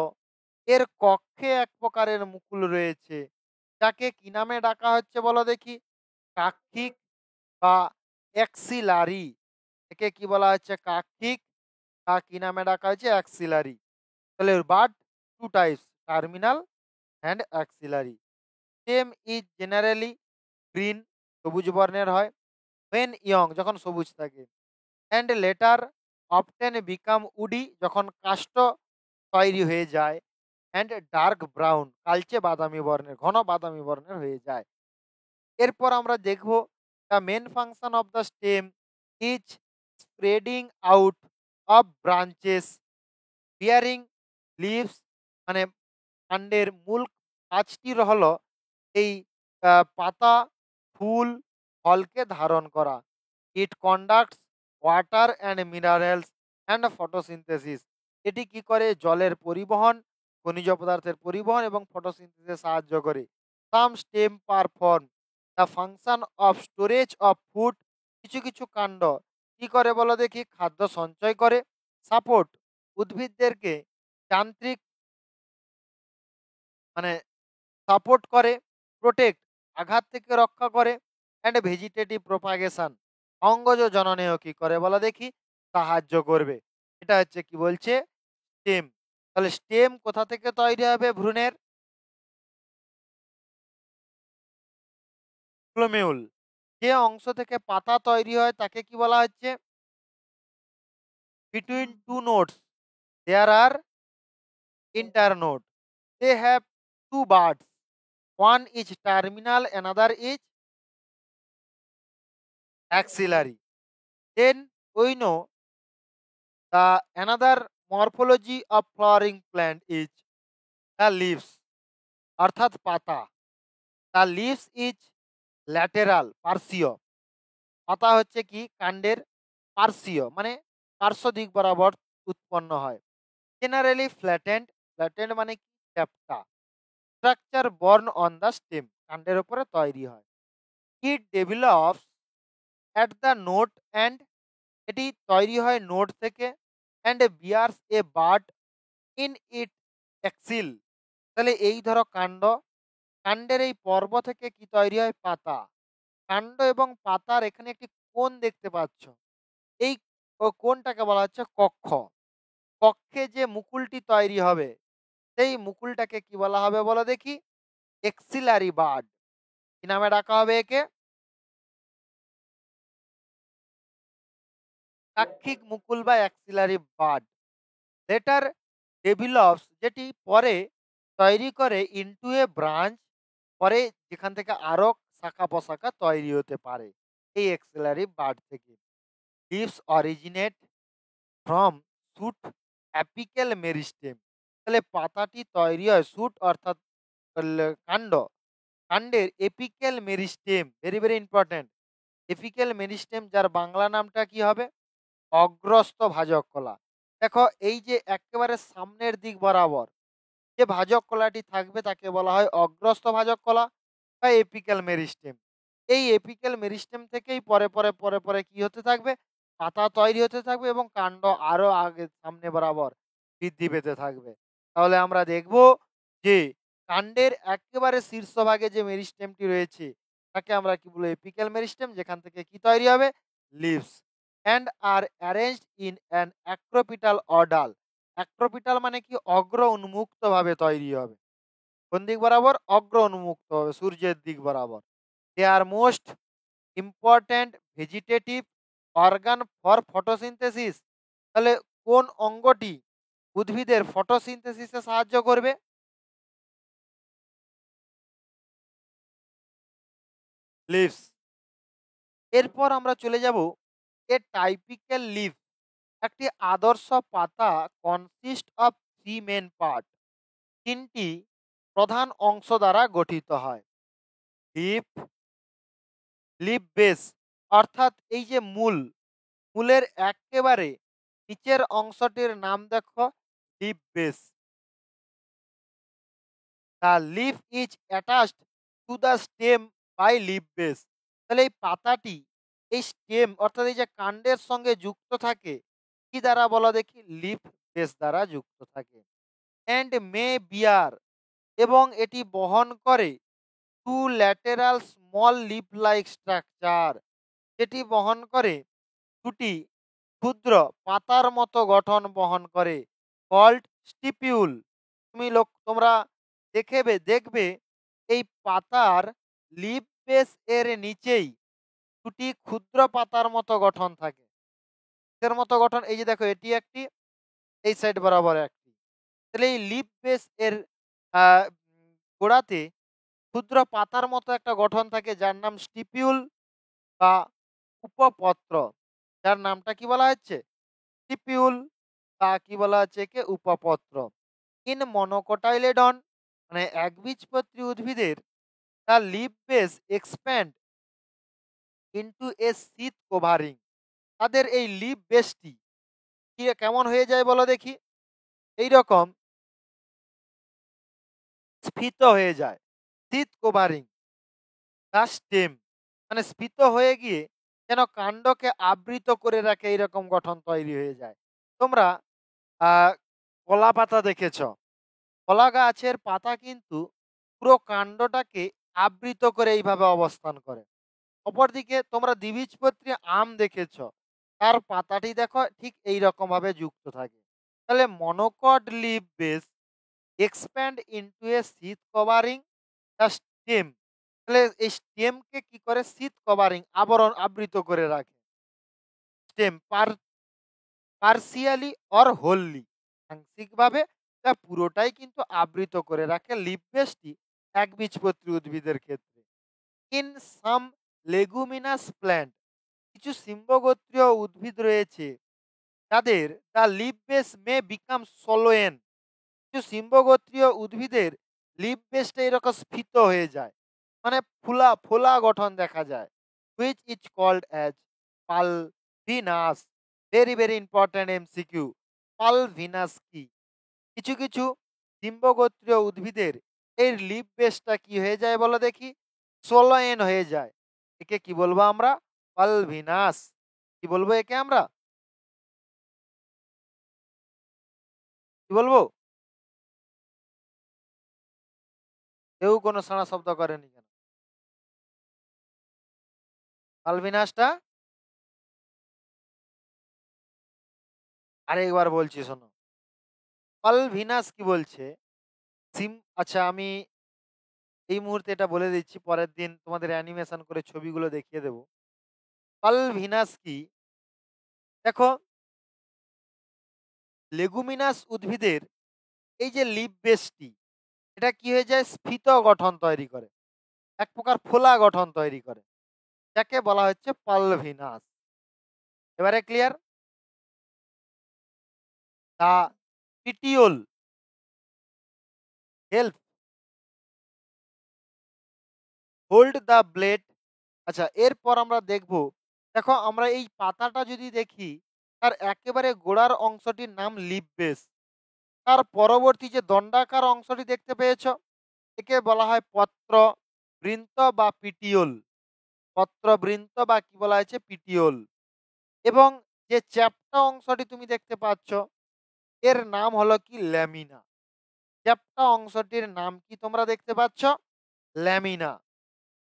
এর কক্ষে এক প্রকারের মুকুল রয়েছে যাকে কি নামে ডাকা হচ্ছে বলো দেখি, কাক্ষিক বা অ্যাক্সিলারি। একে কি বলা হচ্ছে কাক্ষিক বা কি নামে ডাকা হচ্ছে অ্যাক্সিলারি। তাহলে bud two types, terminal and axillary. Stem is generally green, সবুজ বর্ণের হয়, when young যখন সবুজ থাকে, and later often become woody যখন কাষ্ঠ তৈরি হয়ে যায়, and dark brown কালচে বাদামি বর্ণের ঘন বাদামি বর্ণের হয়ে যায়। এরপর আমরা দেখব the main function of the stem is spreading out of branches bearing leaves. মানে কাণ্ডের মূল কাজটি হলো এই পাতা ফুল ফলকে ধারণ করা। It conducts water and minerals and photosynthesis. এটি কি করে জলের পরিবহন, খনিজ পদার্থের পরিবহন এবং ফটোসিনথেসিসে সাহায্য করে। Some stem perform the function of storage of food. কিছু কিছু কাণ্ড কি করে বলো দেখি, খাদ্য সঞ্চয় করে, সাপোর্ট উদ্ভিদদেরকে যান্ত্রিক মানে সাপোর্ট করে, প্রোটেক্ট আঘাত থেকে রক্ষা করে, অ্যান্ড ভেজিটেটিভ প্রোপাগেশন অঙ্গজ জননেও কি করে বলো দেখি, সাহায্য করবে। এটা হচ্ছে কি বলছে স্টেম। তাহলে স্টেম কোথা থেকে তৈরি হবে ভ্রূণের, ফ্লোমিউল। যে অংশ থেকে পাতা তৈরি হয় তাকে কি বলা হচ্ছে, between two nodes there are internode. They have two buds. One is terminal, another is axillary. Then we know the another morphology of flowering plant is the leaves, অর্থাৎ পাতা। The leaves is lateral, পার্শ্বীয়। পাতা হচ্ছে কি কাণ্ডের পার্শ্বীয় মানে পার্শ্ব দিক বরাবর উৎপন্ন হয়। জেনারেলি ফ্ল্যাটেন্ড, ফ্ল্যাটেন্ড মানে কি? চ্যাপ্টা। Structure borne on the stem, কাণ্ডের উপরে তৈরি হয়। It develops at the node and, এটি তৈরি হয় নোট থেকে, and bears a bud in it axil. তাহলে এই ধরো কাণ্ড, কাণ্ডের এই পর্ব থেকে কি তৈরি হয়? পাতা। কাণ্ড এবং পাতার এখানে একটি কোণ দেখতে পাচ্ছ, এই কোণটাকে বলা হচ্ছে কক্ষ। কক্ষে যে মুকুলটি তৈরি হবে সেই মুকুলটাকে কি বলা হবে বলো দেখি? Axillary bird. কি নামে ডাকা হবে একে? পাক্ষিক মুকুল বা অ্যাক্সিলারি বার্ড। লেটার ডেভেলপস, যেটি পরে তৈরি করে ইনটু এ ব্রাঞ্চ, পরে যেখান থেকে আরো শাখা প্রশাখা তৈরি হতে পারে এই অ্যাক্সিলারি বার্ড থেকে। Leaves originate from shoot apical meristem. তাহলে পাতাটি তৈরি হয় শুট অর্থাৎ কাণ্ড, কাণ্ডের apical meristem, very very important. Apical meristem, যার বাংলা নামটা কি হবে? অগ্রস্ত ভাজক কলা। দেখো এই যে একেবারে সামনের দিক বরাবর যে ভাজক কলাটি থাকবে তাকে বলা হয় অগ্রস্ত ভাজক কলা বা এপিক্যাল মেরিস্টেম। এই এপিক্যাল মেরিস্টেম থেকেই পরে পরে পরে পরে কি হতে থাকবে? পাতা তৈরি হতে থাকবে এবং কাণ্ড আরো আগে সামনে বরাবর বৃদ্ধি পেতে থাকবে। তাহলে আমরা দেখব যে কাণ্ডের একেবারে শীর্ষভাগে যে মেরিস্টেমটি রয়েছে তাকে আমরা কি বলবো? এপিক্যাল মেরিস্টেম, যেখান থেকে কি তৈরি হবে? Leaves. And are arranged in an acropetal order. Acropetal মানে কি? অগ্র উন্মুক্ত ভাবে তৈরি হবে। কোন দিক বরাবর? অগ্র উন্মুক্ত হবে, সূর্যের দিক বরাবর। They are most important vegetative organ for photosynthesis. তাহলে কোন অঙ্গটি উদ্ভিদের ফটোসিনথেসিসে সাহায্য করবে? লিভস। এরপর আমরা চলে যাব এ টাইপিক্যাল লিভ। একটি আদর্শ পাতা consist of three main part, তিনটি প্রধান অংশ দ্বারা গঠিত হয়। লিফ, লিফ বেস অর্থাৎ এই যে মূল, মূলের একেবারে নিচের অংশটির নাম দেখো leaf base. The leaf is attached to the stem by leaf base. তাহলে এই পাতাটি এই স্টেম অর্থাৎ এই যে কাণ্ডের সঙ্গে যুক্ত থাকে কি দ্বারা বলো দেখি? লিফ বেস দ্বারা যুক্ত থাকে। অ্যান্ড মে বিয়ার, এবং এটি বহন করে two lateral small leaf like structure, যেটি বহন করে দুটি ক্ষুদ্র পাতার মতো গঠন বহন করে, কল্ড স্টিপিউল। তোমরা দেখবে এই পাতার লিফ বেস এর নিচেই দুটি ক্ষুদ্র পাতার মতো গঠন থাকে। এর মতো গঠন, এই যে দেখো এটি একটি, এই সাইড বরাবর একটি। তাহলে এই লিফ বেস এর আহ, গোড়াতে ক্ষুদ্র পাতার মতো একটা গঠন থাকে যার নাম স্টিপিউল বা উপপত্র। যার নামটা কি বলা হচ্ছে? স্টিপিউল বা কি বলা হচ্ছে একে? উপপত্র। ইন মনোকটাইলেডন মানে একবীজপত্রী উদ্ভিদের তার leaf base expand into a sheath covering. তাদের এই লিফ বেসটি কি কেমন হয়ে যায় বলো দেখি? এই রকম স্ফীত হয়ে যায়। শীত কভারিং দা স্টেম মানে স্ফীত হয়ে গিয়ে যেন কাণ্ডকে আবৃত করে রাখে, এইরকম গঠন তৈরি হয়ে যায়। তোমরা আহ কলা পাতা দেখেছ, কলা গাছের পাতা কিন্তু পুরো কাণ্ডটাকে আবৃত করে এইভাবে অবস্থান করে। অপরদিকে তোমরা দ্বিবীজপত্রী আম দেখেছ, তার পাতাটি দেখো ঠিক এই রকম ভাবে যুক্ত থাকে। তাহলে monocot leaf base expand into a sheath covering the stem. তাহলে এই স্টেমকে কি করে? শীত কভারিং, আবরণ, আবৃত করে রাখে। স্টেম পার্সিয়ালি অর হোললি, আংশিকভাবে তা পুরোটাই কিন্তু আবৃত করে রাখে লিফ বেসটি একবীজপত্রী উদ্ভিদের ক্ষেত্রে। ইন সাম লেগুমিনাস প্ল্যান্ট, কিছু সিম্বগোত্রীয় উদ্ভিদ রয়েছে যাদের the leaf base may become swollen. কিছু সিম্বগোত্রীয় উদ্ভিদের লিফ বেসটা এরকম স্ফীত হয়ে যায়, মানে ফুলা ফোলা গঠন দেখা যায়। Which is called as pulvinus. Very very important MCQ. Pulvinus কি? কিছু কিছু ডিম্বগোত্রীয় উদ্ভিদের এর লিফ বেসটা কি হয়ে যায় বলো দেখি? সোলোয়েন হয়ে যায়। একে কি বলবো আমরা? পালভিনাস। কি বলবো একে আমরা? কি বলবো? কেউ কোনো সাড়া শব্দ করেনি কেন? পালভিনাসটা আরেকবার বলছি শোনো। পালভিনাস কি বলছে? সিম আচ্ছা আমি এই মুহূর্তে এটা বলে দিচ্ছি, পরের দিন তোমাদের অ্যানিমেশন করে ছবিগুলো দেখিয়ে দেব। পালভিনাস কি? দেখো, লেগুমিনাস উদ্ভিদের এই যে লিফ বেসটি, এটা কি হয়ে যায়? স্ফীত গঠন তৈরি করে। এক প্রকার ফোলা গঠন তৈরি করে। যাকে বলা হচ্ছে পালভিনাস। এবারে clear? The petiole help hold the blade. আচ্ছা এরপর আমরা দেখব, দেখো আমরা এই পাতাটা যদি দেখি, তার একেবারে গোড়ার অংশটির নাম লিফ বেস। তার পরবর্তী যে দণ্ডাকার অংশটি দেখতে পেয়েছো, একে বলা হয় পত্র বৃন্ত বা পিটিওল। পত্রবৃন্ত বা কি বলা হয়েছে? পিটিওল। এবং যে চ্যাপ্টা অংশটি তুমি দেখতে পাচ্ছ, এর নাম হলো কি? ল্যামিনা। চ্যাপ্টা অংশটির নাম কি তোমরা দেখতে পাচ্ছ? ল্যামিনা।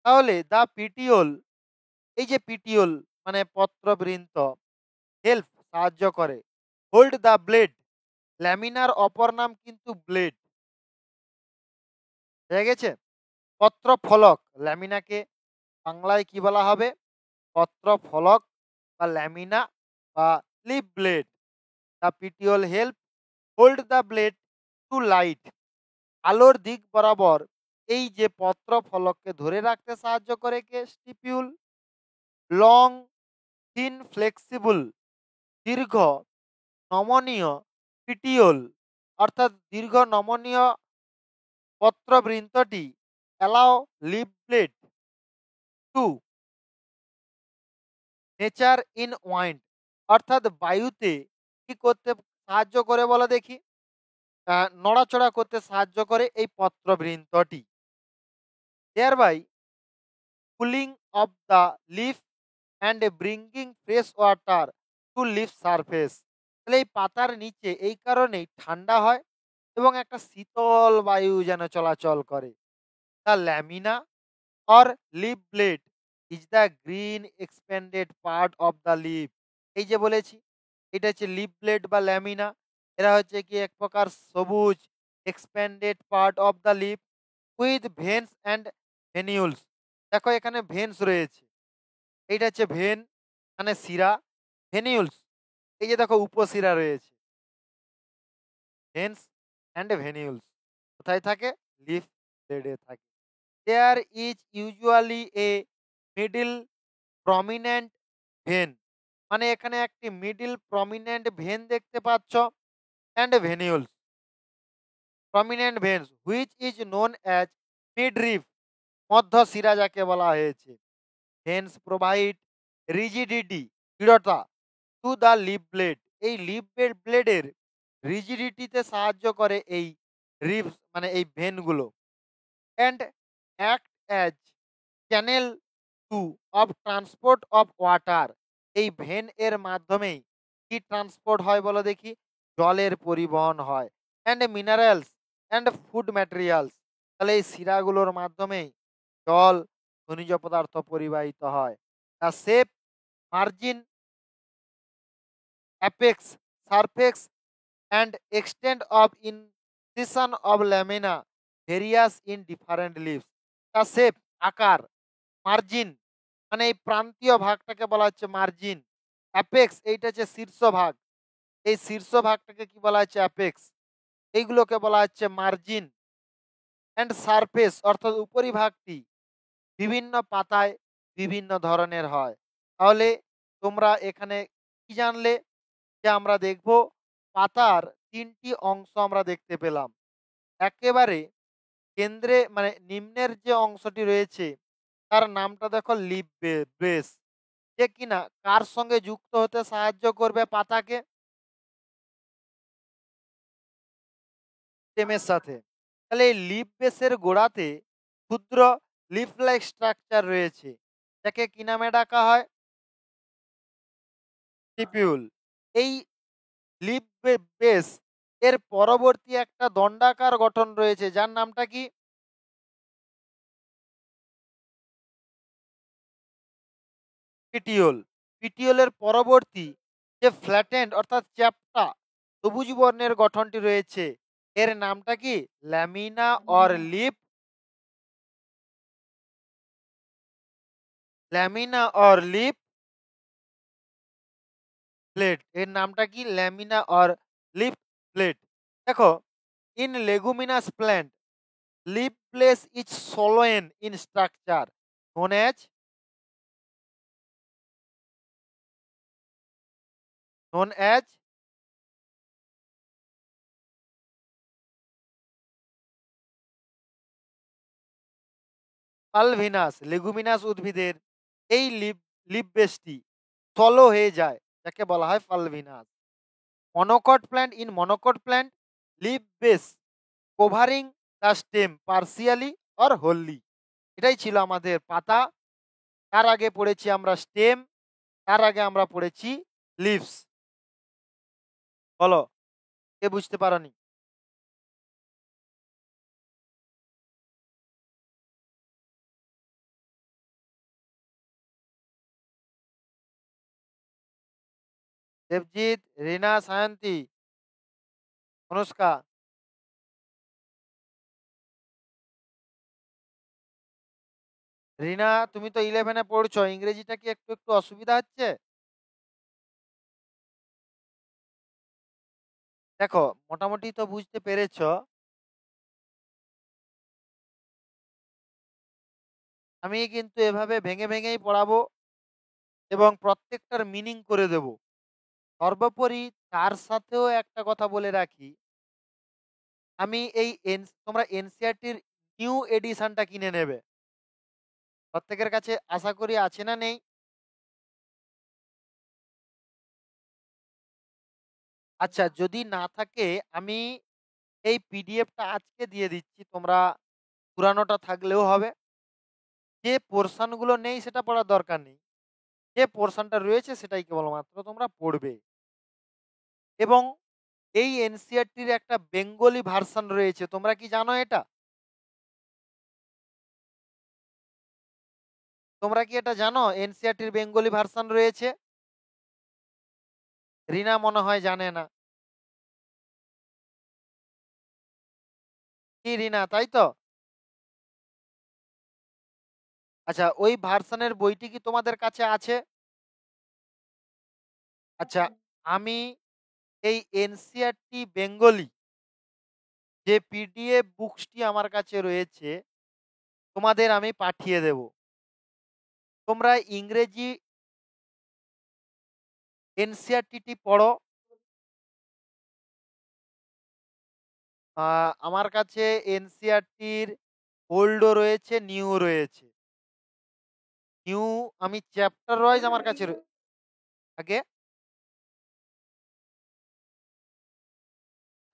তাহলে দা পিটিওল, এই যে পিটিওল মানে পত্রবৃন্ত, হেল্প সাহায্য করে, হোল্ড দা ব্লেড, ল্যামিনার অপর নাম কিন্তু ব্লেড। হয়ে গেছে? পত্র ফলক, ল্যামিনাকে বাংলায় কি বলা হবে? পত্র ফলক বা ল্যামিনা বা leaf blade. The petiole help hold the blade to light, আলোর দিক বরাবর এই যে পত্র ফলককে ধরে রাখতে সাহায্য করে কে? স্টিপিউল। লং থিন ফ্লেক্সিবল, দীর্ঘ নমনীয় পিটিওল, অর্থাৎ দীর্ঘ নমনীয় পত্রবৃন্তটি allow leaf blade to nature in wind, অর্থাৎ বায়ুতে কি করতে সাহায্য করে বলো দেখি? নড়াচড়া করতে সাহায্য করে এই পত্রবৃন্তটি। Thereby cooling of the leaf and bringing fresh water to leaf surface. তাহলে এই পাতার নিচে এই কারণেই ঠান্ডা হয় এবং একটা শীতল বায়ু যেন চলাচল করে। The lamina or leaf blade is the green expanded part of the leaf. এই যে বলেছি, এটা হচ্ছে লিফ ব্লেড বা ল্যামিনা। এরা হচ্ছে কি এক প্রকার সবুজ expanded part of the leaf with veins and venules. দেখো এখানে ভেন্স রয়েছে, এইটা হচ্ছে ভেন মানে শিরা। ভেনিউলস, এই যে দেখো উপশিরা রয়েছে। ভেন্স অ্যান্ড ভেনিউলস কোথায় থাকে? লিফ ব্লেডে থাকে। There is usually a middle prominent vein, মানে এখানে একটি মিডল প্রমিনেন্ট ভেন দেখতে পাচ্ছ। And venules, prominent veins which is known as midrib, মধ্য শিরা যাকে বলা হয়েছে। ভেন্স প্রোভাইড রিজিডিটি, দৃঢ়তা টু দ্য লিফ ব্লেড, এই লিফ ব্লেডের রিজিডিটিতে সাহায্য করে এই রিবস মানে এই ভেনগুলো। And act as channel to of transport of water, এই ভেন এর মাধ্যমেই কি ট্রান্সপোর্ট হয় বলো দেখি? জলের পরিবহন হয়। And minerals and food materials, তাহলে এই শিরাগুলোর মাধ্যমেই জল, খনিজ পদার্থ পরিবাহিত হয়। The shape, margin, apex, surface and extent of incision of lamina varies in different leaves. The shape আকার, মার্জিন মানে এই প্রান্তীয় ভাগটাকে বলা হচ্ছে মার্জিন। অ্যাপেক্স এইটা হচ্ছে শীর্ষভাগ, এই শীর্ষভাগটাকে কি বলা হচ্ছে? অ্যাপেক্স। এইগুলোকে বলা হচ্ছে মার্জিন। অ্যান্ড সারফেস অর্থাৎ উপরিভাগটি বিভিন্ন পাতায় বিভিন্ন ধরনের হয়। তাহলে তোমরা এখানে কি জানলে? যে আমরা দেখব পাতার তিনটি অংশ আমরা দেখতে পেলাম। একেবারে কেন্দ্রে মানে নিম্নের যে অংশটি রয়েছে, তার নামটা দেখো লিফ বেস, যে কিনা কার সঙ্গে যুক্ত হতে সাহায্য করবে পাতাকে? স্টেমের সাথে। তাহলে এই লিফ বেসের গোড়াতে ক্ষুদ্র লিফ লাইক স্ট্রাকচার রয়েছে, যাকে কি নামে ডাকা হয়? স্টিপিউল। এই লিফ বেস এর পরবর্তী একটা দণ্ডাকার গঠন রয়েছে, যার নামটা কি? পিটিওল। পিটিওলের পরবর্তী যে ফ্ল্যাটেন্ড অর্থাৎ চ্যাপ্টা সবুজ বর্ণের গঠনটি রয়েছে, এর নামটা কি? Lamina or leaf, lamina or leaf plate. এর নামটা কি? Lamina or leaf plate. দেখো, in leguminous plant leaf base is swollen in structure known as known as pulvinus. Leguminous উদ্ভিদের এই লিফ লিফ বেসটি স্থল হয়ে যায়, যাকে বলা হয় পালভিনাস। Monocot plant, in monocot plant leaf base covering the stem partially or wholly. এটাই ছিল আমাদের পাতা। তার আগে পড়েছি আমরা স্টেম, তার আগে আমরা পড়েছি লিভস। বলো, কে বুঝতে পারোনি? দেবজিৎ, রিনা, সায়ন্তী, অনুষ্কা। রিনা, তুমি তো 11-এ পড়ছো, ইংরেজিটা কি একটু একটু অসুবিধা হচ্ছে? দেখো, মোটামুটি তো বুঝতে পেরেছো। আমি কিন্তু এভাবে ভেঙে ভেঙেই পড়াবো এবং প্রত্যেকটার মিনিং করে দেব। সর্বোপরি তার সাথেও একটা কথা বলে রাখি, আমি এই তোমরা এনসিইআরটির নিউ এডিশনটা কিনে নেবে। প্রত্যেকের কাছে আশা করি আছে না নেই? আচ্ছা, যদি না থাকে আমি এই পিডিএফটা আজকে দিয়ে দিচ্ছি, তোমরা পুরানোটা থাকলেও হবে। যে পোর্শনগুলো নেই সেটা পড়ার দরকার নেই, যে পোর্শনটা রয়েছে সেটাই কেবলমাত্র তোমরা পড়বে। এবং এই এনসিইআরটির একটা বেঙ্গলি ভার্সন রয়েছে, তোমরা কি জানো এটা? তোমরা কি এটা জানো এনসিইআরটির বেঙ্গলি ভার্সন রয়েছে? রিনা মনে হয় জানে না। কি রিনা, তাই তো? আচ্ছা, ওই ভার্সনের বইটি কি তোমাদের কাছে আছে? আচ্ছা, আমি এই এনসিইআরটি বেঙ্গলি যে পিডিএফ বুকসটি আমার কাছে রয়েছে, তোমাদের আমি পাঠিয়ে দেব। তোমরা ইংরেজি এনসিইআরটি পড়ো। আমার কাছে এনসিইআরটির ওল্ডও রয়েছে, নিউ রয়েছে। নিউ আমি চ্যাপ্টার ওয়াইজ আমার কাছে আগে,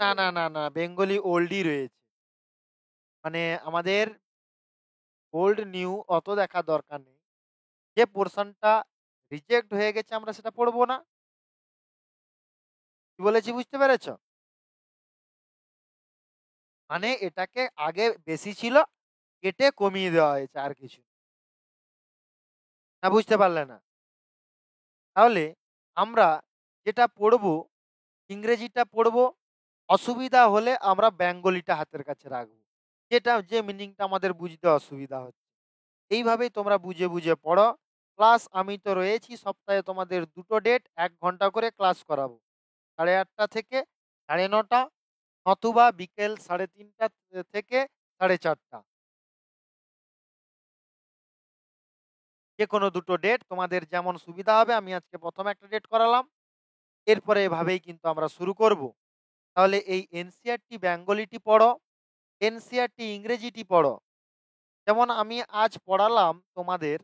না না না না, বেঙ্গলি ওল্ডই রয়েছে। মানে আমাদের ওল্ড নিউ অত দেখা দরকার নেই। যে পোর্শনটা রিজেক্ট হয়ে গেছে আমরা সেটা পড়বো না। কি বলেছি বুঝতে পেরেছো? মানে এটাকে আগে বেশি ছিল, কেটে কমিয়ে দেওয়া হয়েছে, আর কিছু না। বুঝতে পারলে না? তাহলে আমরা যেটা পড়বো, ইংরেজিটা পড়বো, অসুবিধা হলে আমরা বেঙ্গলিটা হাতের কাছে রাখবো, যেটা যে মিনিংটা আমাদের বুঝতে অসুবিধা হচ্ছে। এইভাবেই তোমরা বুঝে বুঝে পড়ো। প্লাস আমি তো রয়েছি, সপ্তাহে তোমাদের ২ ডেট ১ ঘন্টা করে ক্লাস করাবো। 8:30 থেকে 9:30, নতুবা বিকেল 3:30 থেকে 4:30। যেকোনো ২ ডেট তোমাদের যেমন সুবিধা হবে। আমি আজকে ১ম একটা ডেট করালাম। এরপরে এভাবেই কিন্তু আমরা শুরু করব। তাহলে এই এনসিইআরটি বেঙ্গলিটি পড়ো, এনসিইআরটি ইংরেজিটি পড়ো। যেমন আমি আজ পড়ালাম তোমাদের,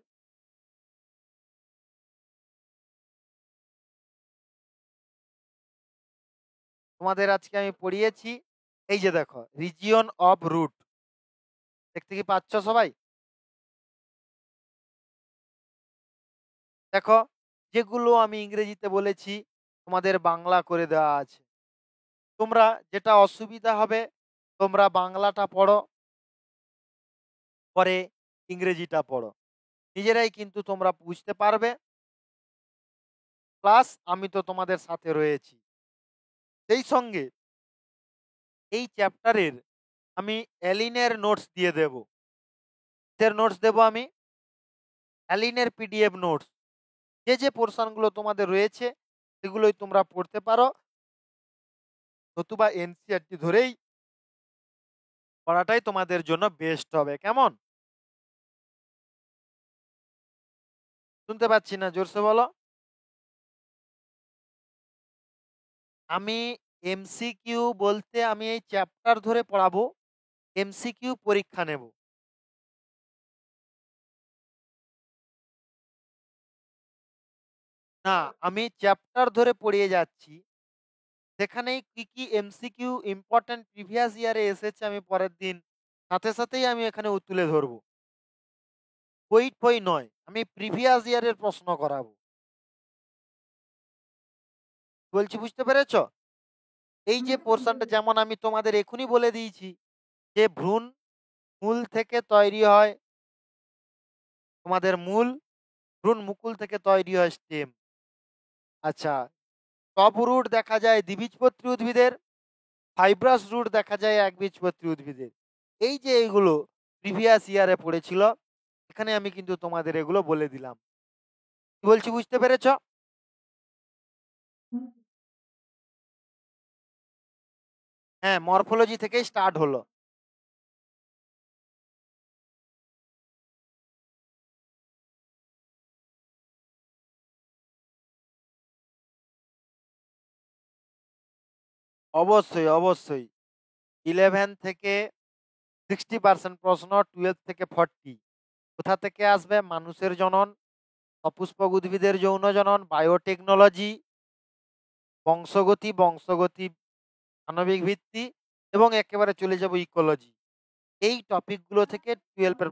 তোমাদের আজকে আমি পড়িয়েছি এই যে দেখো রিজিয়ন অফ রুট দেখতে কি পাচ্ছ সবাই? দেখো যেগুলো আমি ইংরেজিতে বলেছি তোমাদের বাংলা করে দেওয়া আছে। তোমরা যেটা অসুবিধা হবে তোমরা বাংলাটা পড়ো, পরে ইংরেজিটা পড়ো। নিজেরাই কিন্তু তোমরা বুঝতে পারবে। প্লাস আমি তো তোমাদের সাথে রয়েছি। সেই সঙ্গে এই চ্যাপ্টারের আমি অ্যালিনের নোটস দিয়ে দেব। কিসের নোটস দেব আমি? অ্যালিনের পিডিএফ নোটস। যে পোরশনগুলো তোমাদের রয়েছে সেগুলোই তোমরা পড়তে পারো। নতুবা এনসিইআরটি ধরেই পড়াটাই তোমাদের জন্য বেস্ট হবে। কেমন? শুনতে পাচ্ছি না, জোরসে বলো। আমি এমসিকিউ বলতে আমি এই চ্যাপ্টার ধরে পড়াবো, এমসিকিউ পরীক্ষা নেব। না, আমি চ্যাপ্টার ধরে পড়িয়ে যাচ্ছি। সেখানে কি, কি এমসিকিউ ইম্পোর্টেন্ট প্রিভিয়াস ইয়ারে এসেছে আমি পরের দিন সাথেই আমি এখানে তুলে ধরবো। বই নয়, আমি প্রিভিয়াস ইয়ারের প্রশ্ন করাবো। বলছি বুঝতে পেরেছো? এই যে পোরশনটা যেমন আমি তোমাদের এখনই বলে দিয়েছি যে ভ্রূণ মূল থেকে তৈরি হয়, তোমাদের মূল, ভ্রূণ মুকুল থেকে তৈরি হয় স্টেম। আচ্ছা, টপ রুট দেখা যায় দ্বিবীজপত্রী উদ্ভিদের, ফাইব্রাস রুট দেখা যায় একবীজপত্রী উদ্ভিদের। এই যে এইগুলো প্রিভিয়াস ইয়ারে পড়েছিল, এখানে আমি কিন্তু তোমাদের এগুলো বলে দিলাম। কি বলছি বুঝতে পেরেছো? হ্যাঁ, মরফোলজি থেকেই স্টার্ট হলো। অবশ্যই, অবশ্যই। 11 থেকে 60% প্রশ্ন, 12 থেকে 40 কোথা থেকে আসবে? মানুষের জনন, সপুষ্পক উদ্ভিদের যৌন জনন, বায়োটেকনোলজি, বংশগতি, আণবিক ভিত্তি এবং একেবারে চলে যাব ইকোলজি। এই টপিকগুলো থেকে 12 এর।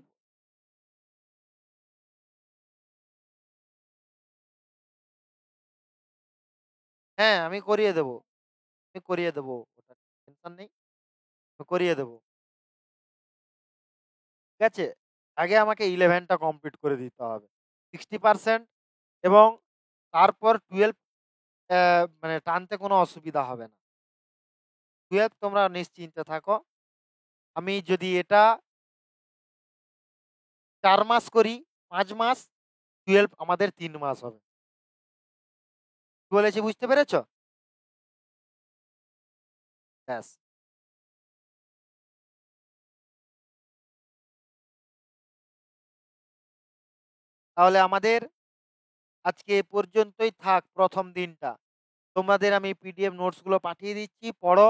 হ্যাঁ, আমি করিয়ে দেব। আমি করিয়ে দেব। ওটা টেনশন নেই। আমি করিয়ে দেব। ঠিক আছে? আগে আমাকে 11 টা কমপ্লিট করে দিতে হবে। 60% এবং তারপর 12 মানে টানতে কোনো অসুবিধা হবে না। 12 তোমরা নিশ্চিন্তে থাকো। আমি যদি এটা ৪ মাস করি, ৫ মাস, 12 আমাদের ৩ মাস হবে। কি বলেছি বুঝতে পেরেছ? ব্যাস। তাহলে আমাদের আজকে এ পর্যন্তই থাক ১ম দিনটা। তোমাদের আমি পিডিএফ নোটস গুলো পাঠিয়ে দিচ্ছি, পড়ো।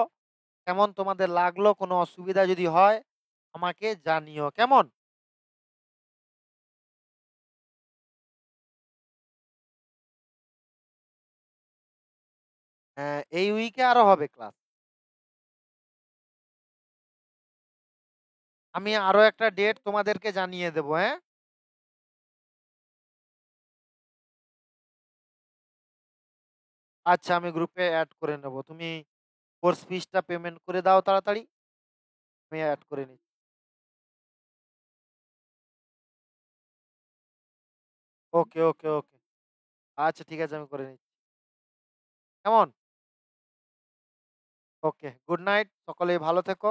কেমন তোমাদের লাগলো? কোনো অসুবিধা যদি হয় আমাকে জানিও। কেমন? এই উইকে আরো হবে ক্লাস। আমি আরো একটা ডেট তোমাদেরকে জানিয়ে দেবো, হ্যাঁ? আচ্ছা, আমি গ্রুপে এড করে নেব। তুমি কোর্স ফিসটা পেমেন্ট করে দাও তাড়াতাড়ি। আমি এড করে নিচ্ছি। ওকে, ওকে, ওকে। আচ্ছা ঠিক আছে, আমি করে নিচ্ছি। কেমন? ওকে, গুড নাইট। সকলেই ভালো থেকো।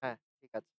হ্যাঁ, ঠিক আছে।